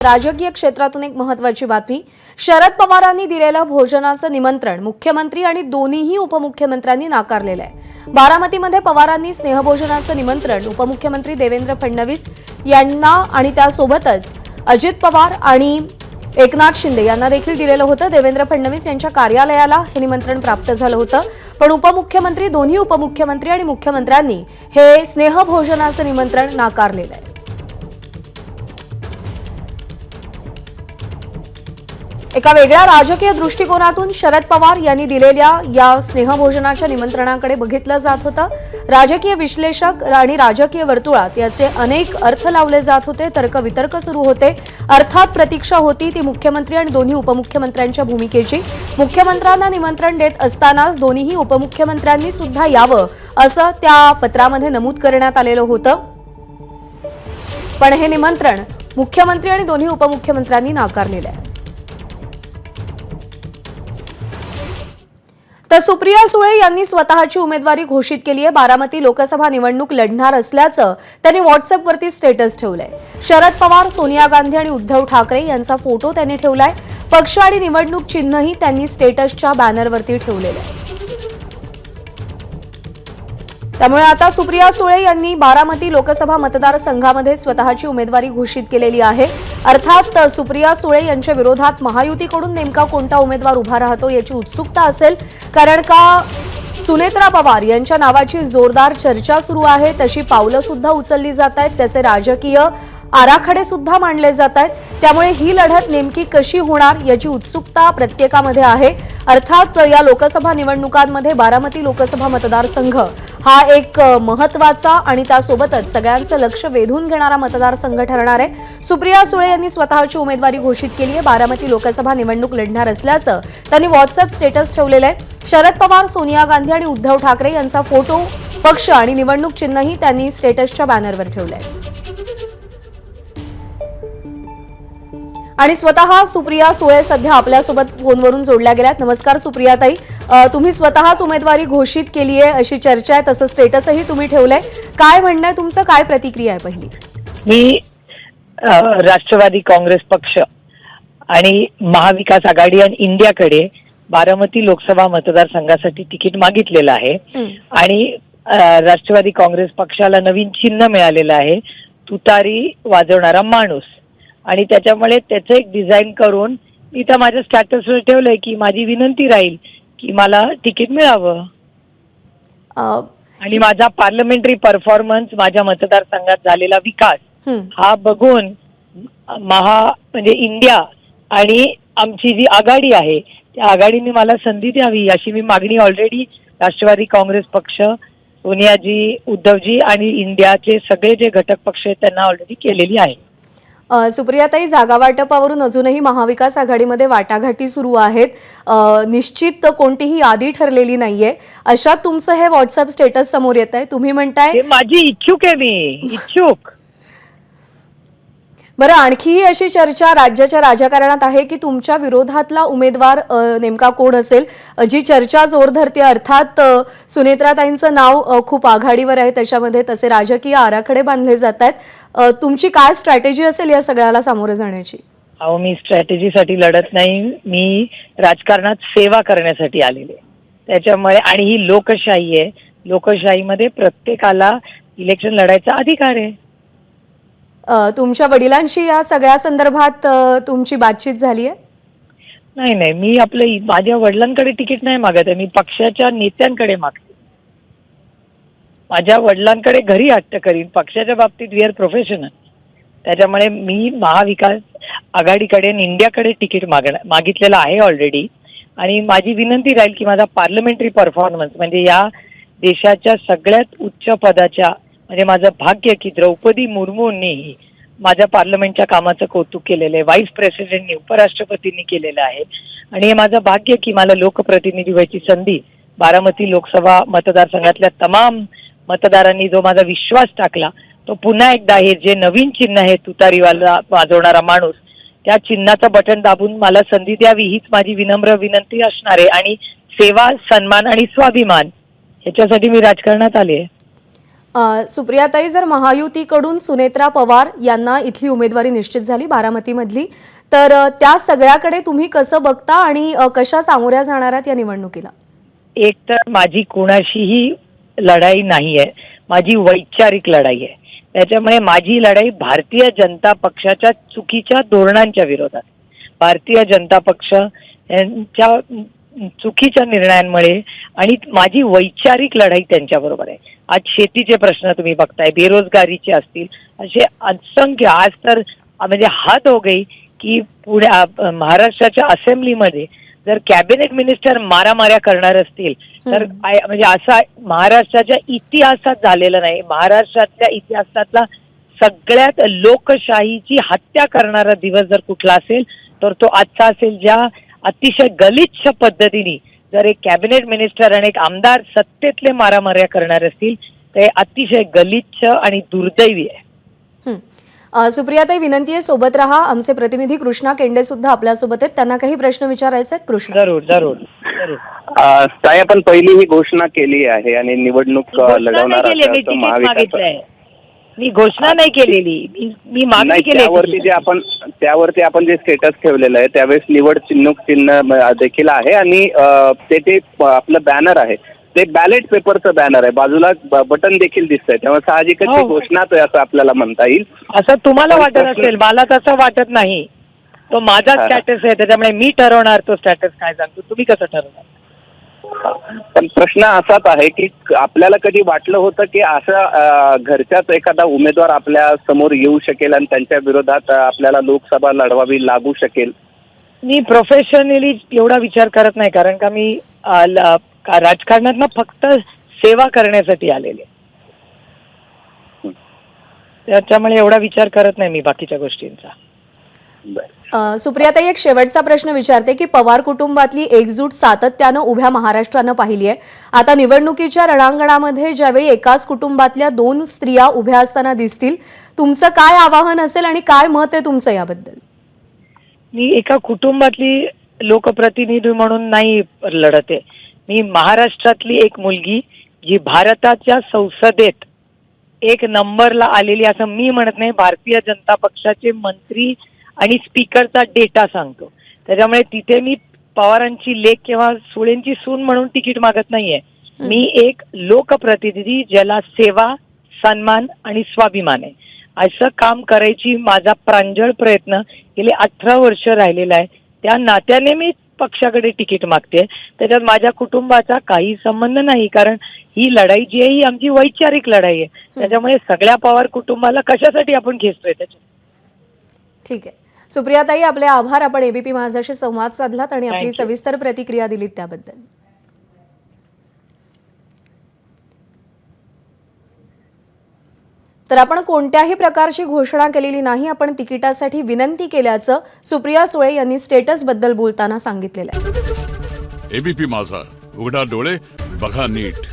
राजकीय क्षेत्रातून एक महत्त्वाची बातमी। शरद पवारांनी दिलेलं भोजनाचं निमंत्रण मुख्यमंत्री आणि दोन्हीही उपमुख्यमंत्र्यांनी नाकारलेलं आहे। बारामतीमध्ये पवारांनी स्नेहभोजनाचं निमंत्रण उपमुख्यमंत्री देवेंद्र फडणवीस यांना आणि त्यासोबतच अजित पवार आणि एकनाथ शिंदे यांना देखील दिलेलं होतं। देवेंद्र फडणवीस यांच्या कार्यालयाला हे निमंत्रण प्राप्त झालं होतं, पण उपमुख्यमंत्री, दोन्ही उपमुख्यमंत्री आणि मुख्यमंत्र्यांनी हे स्नेहभोजनाचं निमंत्रण नाकारलेलं आहे। एका वेगळ्या राजकीय दृष्टिकोनातून शरद पवार यांनी दिलेल्या या स्नेहभोजनाच्या निमंत्रणाकडे बघितलं जात होतं। राजकीय विश्लेषक आणि राजकीय वर्तुळात याचे अनेक अर्थ लावले जात होते, तर्कवितर्क सुरू होते। अर्थात प्रतीक्षा होती ती मुख्यमंत्री आणि दोन्ही उपमुख्यमंत्र्यांच्या भूमिकेची। मुख्यमंत्र्यांना निमंत्रण देत असतानाच दोन्हीही उपमुख्यमंत्र्यांनी सुद्धा यावं असं त्या पत्रामध्ये नमूद करण्यात आलेलं होतं, पण हे निमंत्रण मुख्यमंत्री आणि दोन्ही उपमुख्यमंत्र्यांनी नाकारलेलं आहे। तर सुप्रिया सुळे यांनी स्वतःची उमेदवारी घोषित केली आहे। बारामती लोकसभा निवडणूक लढणार असल्याचं त्यांनी व्हॉट्सअपवरती स्टेटस ठेवलंय। शरद पवार, सोनिया गांधी आणि उद्धव ठाकरे यांचा फोटो त्यांनी ठेवलाय। पक्ष आणि निवडणूक चिन्हही त्यांनी स्टेटसच्या बॅनरवरती ठेवलेलं आहे। त्यामुळे आता सुप्रिया सुळे यांनी बारामती लोकसभा मतदारसंघामध्ये स्वतःची उमेदवारी घोषित केलेली आहे। अर्थात सुप्रिया सुळे यांच्या विरोधात महायुतीकडून नेमका कोणता उमेदवार उभा राहतो याची उत्सुकता असेल, कारण का सुनेत्रा पवार यांच्या नावाची जोरदार चर्चा सुरू आहे। तशी पावलं सुद्धा उचलली जात आहेत, त्याचे राजकीय आराखडे सुद्धा मांडले जात आहेत। त्यामुळे ही लढत नेमकी कशी होणार याची उत्सुकता प्रत्येकामध्ये आहे। अर्थात या लोकसभा निवडणुकांमध्ये बारामती लोकसभा मतदारसंघ हा एक महत्त्वाचा आणि त्यासोबतच सगळ्यांचं लक्ष वेधून घेणारा मतदारसंघ ठरणार आहे। सुप्रिया सुळे यांनी स्वतःची उमेदवारी घोषित केली आहे। बारामती लोकसभा निवडणूक लढणार असल्याचं त्यांनी व्हॉट्सअप स्टेटस ठेवलेलं आहे। शरद पवार, सोनिया गांधी आणि उद्धव ठाकरे यांचा फोटो, पक्ष आणि निवडणूक चिन्हही त्यांनी स्टेटसच्या बॅनरवर ठेवलंय। आणि स्वतः सुप्रिया सुळे सध्या आपल्यासोबत फोनवरून जोडल्या गेल्यात। नमस्कार सुप्रियाताई, तुम्ही स्वतःच उमेदवारी घोषित केली आहे अशी चर्चा आहे, तसं स्टेटसही तुम्ही ठेवलंय। काय म्हणणं आहे तुमचं, काय प्रतिक्रिया आहे पहिली? मी राष्ट्रवादी काँग्रेस पक्ष आणि महाविकास आघाडी आणि इंडियाकडे बारामती लोकसभा मतदारसंघासाठी तिकीट मागितलेलं आहे आणि राष्ट्रवादी काँग्रेस पक्षाला नवीन चिन्ह मिळालेलं आहे, तुतारी वाजवणारा माणूस, आणि त्याच्यामुळे त्याचं एक डिझाईन करून मी तर माझ्या स्टॅटसवर ठेवलंय की माझी विनंती राहील की मला तिकीट मिळावं। आणि माझा पार्लमेंटरी परफॉर्मन्स, माझ्या मतदारसंघात झालेला विकास हा बघून म्हणजे इंडिया आणि आमची जी आघाडी आहे त्या आघाडीने मला संधी द्यावी अशी मी मागणी ऑलरेडी राष्ट्रवादी काँग्रेस पक्ष, सोनियाजी, उद्धवजी आणि इंडियाचे सगळे जे घटक पक्ष आहेत त्यांना ऑलरेडी केलेली आहे। सुप्रियाताई, जागा वाटपावरून अजूनही महाविकास आघाडीमध्ये वाटाघाटी सुरू आहेत, निश्चित कोणतीही यादी ठरलेली नाहीये। अशात तुमचं हे व्हॉट्सअप स्टेटस समोर येत आहे, तुम्ही म्हणताय माझी इच्छुक आहे, मी इच्छुक। बरं, आणखीही अशी चर्चा राज्याच्या राजकारणात आहे की तुमच्या विरोधातला उमेदवार नेमका कोण असेल, जी चर्चा जोर धरते। अर्थात सुनेत्राताईंचं नाव खूप आघाडीवर आहे, त्याच्यामध्ये तसे राजकीय आराखडे बांधले जात आहेत। तुमची काय स्ट्रॅटेजी असेल या सगळ्याला सामोरं जाण्याची? अहो, मी स्ट्रॅटेजीसाठी लढत नाही, मी राजकारणात सेवा करण्यासाठी आलेले। त्याच्यामुळे, आणि ही लोकशाही आहे, लोकशाहीमध्ये प्रत्येकाला इलेक्शन लढायचा अधिकार आहे। तुमच्या वडिलांशी या सगळ्या संदर्भात तुमची बातचीत झाली आहे? नाही, मी माझ्या वडिलांकडे तिकीट नाही मागत आहे, मी पक्षाच्या नेत्यांकडे मागते। माझ्या वडिलांकडे घरी हट्ट करीन, पक्षाच्या बाबतीत वी आर प्रोफेशनल। त्याच्यामुळे मी महाविकास आघाडीकडे आणि इंडियाकडे तिकीट मागितलेलं आहे ऑलरेडी, आणि माझी विनंती राहील की माझा पार्लमेंटरी परफॉर्मन्स, म्हणजे या देशाच्या सगळ्यात उच्च पदाच्या, म्हणजे माझं भाग्य की द्रौपदी मुर्मूंनी माझ्या पार्लमेंटच्या कामाचं कौतुक केलेलं आहे, व्हाईस प्रेसिडेंटनी, उपराष्ट्रपतींनी केलेलं आहे, आणि हे माझं भाग्य की मला लोकप्रतिनिधी व्हायची संधी बारामती लोकसभा मतदारसंघातल्या तमाम मतदारांनी जो माझा विश्वास टाकला तो पुन्हा एकदा हे जे नवीन चिन्ह आहे तुतारीवाला वाजवणारा माणूस, त्या चिन्हाचं बटन दाबून मला संधी द्यावी हीच माझी विनम्र विनंती असणार आहे। आणि सेवा, सन्मान आणि स्वाभिमान ह्याच्यासाठी मी राजकारणात आले आहे। सुप्रियाताई, जर महायुतीकडून सुनेत्रा पवार यांना इथली उमेदवारी निश्चित झाली बारामतीमधली, तर त्या सगळ्याकडे तुम्ही कसं बघता आणि कशा सामोऱ्या जाणार आहात या निवडणुकीला? एक तर माझी कोणाशीही लढाई नाही आहे, माझी वैचारिक लढाई आहे. त्याच्यामुळे माझी लढाई भारतीय जनता पक्षाच्या चुकीच्या धोरणांच्या विरोधात, भारतीय जनता पक्ष यांच्या चुकीच्या निर्णयांमुळे, आणि माझी वैचारिक लढाई त्यांच्याबरोबर आहे. आज शेतीचे प्रश्न तुम्ही बघताय, बेरोजगारीचे असतील, असे असंख्य, आज तर म्हणजे हद हो गई की पुढे महाराष्ट्राच्या असेंब्लीमध्ये जर कॅबिनेट मिनिस्टर मारामाऱ्या करणार असतील तर म्हणजे असं महाराष्ट्राच्या इतिहासात झालेलं नाही. महाराष्ट्रातल्या इतिहासातला सगळ्यात लोकशाहीची हत्या करणारा दिवस जर कुठला असेल तर तो आजचा असेल, ज्या अतिशय गलिच्छ पद्धतीने जर एक कॅबिनेट मिनिस्टर आणि एक आमदार सत्तेतले मारामाऱ्या करणार असतील ते अतिशय गलिच्छ आणि दुर्दैवी आहे. सुप्रियाताई, विनंती आहे सोबत राहा. आमचे प्रतिनिधी कृष्णा केंडे सुद्धा आपल्यासोबत आहेत, त्यांना काही प्रश्न विचारायचे आहेत. कृष्णा. जरूर जरूर जरूर. ताई, आपण पहिली ही घोषणा केली आहे आणि निवडणूक लढवणार मी घोषणा नाही केलेली, मी मागणी केली. त्यावरती आपण जे स्टेटस ठेवलेलं आहे त्यावेळेस निवड चिन्ह देखील आहे आणि ते आपलं बॅनर आहे ते बॅलेट पेपरचं बॅनर आहे, बाजूला बटन देखील दिसतंय, त्यामुळे साहजिकच ती घोषणाच आहे असं आपल्याला म्हणता येईल. असं तुम्हाला वाटत असेल, मला तसं वाटत नाही. तो माझा स्टॅटस आहे, त्याच्यामुळे मी ठरवणार तो स्टॅटस काय सांगतो, तुम्ही कसं ठरवणार? पण प्रश्न असाच आहे की आपल्याला कधी वाटलं होतं की असा घरच्याच एखादा उमेदवार आपल्या समोर येऊ शकेल आणि त्यांच्या विरोधात आपल्याला लोकसभा लढवावी लागू शकेल? मी प्रोफेशनली एवढा विचार करत नाही, कारण का मी राजकारणात फक्त सेवा करण्यासाठी आलेले, त्याच्यामुळे एवढा विचार करत नाही मी बाकीच्या गोष्टींचा. सुप्रियाताई, एक शेवटचा प्रश्न विचारते की पवार कुटुंबातली एकजूट सातत्यानं उभ्या महाराष्ट्रानं पाहिली आहे. आता निवडणुकीच्या रणांगणामध्ये ज्यावेळी एकाच कुटुंबातल्या 2 स्त्रिया उभ्या असताना दिसतील, तुमचं काय आवाहन असेल आणि काय मत आहे तुमचं याबद्दल? मी एका कुटुंबातली लोकप्रतिनिधी म्हणून नाही लढत आहे. मी महाराष्ट्रातली एक मुलगी जी भारताच्या संसदेत 1 नंबरला आलेली, असं मी म्हणत नाही, भारतीय जनता पक्षाचे मंत्री आणि स्पीकरचा डेटा सांगतो. त्याच्यामुळे तिथे मी पवारांची लेक किंवा सुळेंची सून म्हणून तिकीट मागत नाहीये. मी एक लोकप्रतिनिधी ज्याला सेवा, सन्मान आणि स्वाभिमान आहे असं काम करायची माझा प्रांजळ प्रयत्न गेले 18 वर्ष राहिलेला आहे. त्या नात्याने मी पक्षाकडे तिकीट मागते, त्याच्यात माझ्या कुटुंबाचा काही संबंध नाही, कारण ही लढाई जी आहे ही आमची वैचारिक लढाई आहे. त्याच्यामुळे सगळ्या पवार कुटुंबाला कशासाठी आपण घेतोय त्याच्यात. ठीक आहे सुप्रियाताई, आपले आभार. आपण एबीपी माझाशी संवाद साधलात आणि आपली सविस्तर प्रतिक्रिया दिलीत त्याबद्दल. तर आपण कोणत्याही प्रकारची घोषणा केलेली नाही, आपण तिकिटासाठी विनंती केल्याचं सुप्रिया सुळे यांनी स्टेटस बद्दल बोलताना सांगितलेलं आहे. एबीपी माझा, उघडा डोळे बघा नीट.